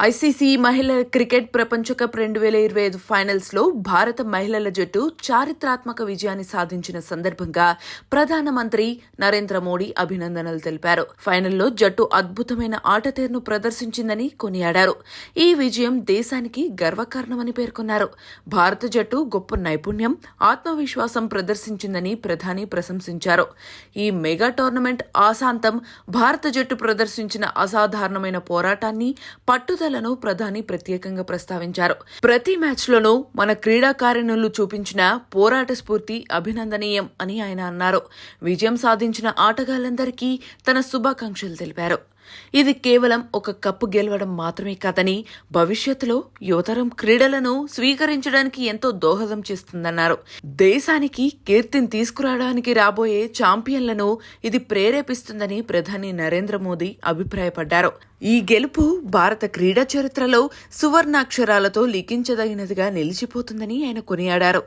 ICC మహిళల cricket ప్రపంచ cup 2025 finals లో భారత మహిళల జట్టు చారిత్రాత్మక విజయాన్ని సాధించిన సందర్భంగా ప్రధానమంత్రి నరేంద్ర మోడీ అభినందనలు తెలిపారు. ఫైనల్లో జట్టు అద్భుతమైన ఆటతీరును ప్రదర్శించిందని కొనియాడారు. ఈ విజయం దేశానికి గర్వకారణమని పేర్కొన్నారు. భారత జట్టు గొప్ప నైపుణ్యం, ఆత్మవిశ్వాసం ప్రదర్శించిందని ప్రధాని ప్రశంసించారు. ఈ మెగా టోర్నమెంట్ ఆసాంతం భారత జట్టు ప్రదర్శించిన అసాధారణమైన పోరాటాన్ని, పట్టుదలను ప్రధాని ప్రత్యేకంగా ప్రస్తావించారు. ప్రతి మ్యాచ్లోనూ మన క్రీడాకారిణులు చూపించిన పోరాట స్ఫూర్తి అభినందనీయం అని ఆయన అన్నారు. విజయం సాధించిన ఆటగాళ్లందరికీ తన శుభాకాంక్షలు తెలిపారు. ఇది కేవలం ఒక కప్పు గెలవడం మాత్రమే కాదని, భవిష్యత్తులో యువతరం క్రీడలను స్వీకరించడానికి ఎంతో దోహదం చేస్తుందన్నారు. దేశానికి కీర్తిని తీసుకురావడానికి రాబోయే ఛాంపియన్లను ఇది ప్రేరేపిస్తుందని ప్రధాని నరేంద్ర మోదీ అభిప్రాయపడ్డారు. ఈ గెలుపు భారత క్రీడా చరిత్రలో సువర్ణాక్షరాలతో లిఖించదగినదిగా నిలిచిపోతుందని ఆయన కొనియాడారు.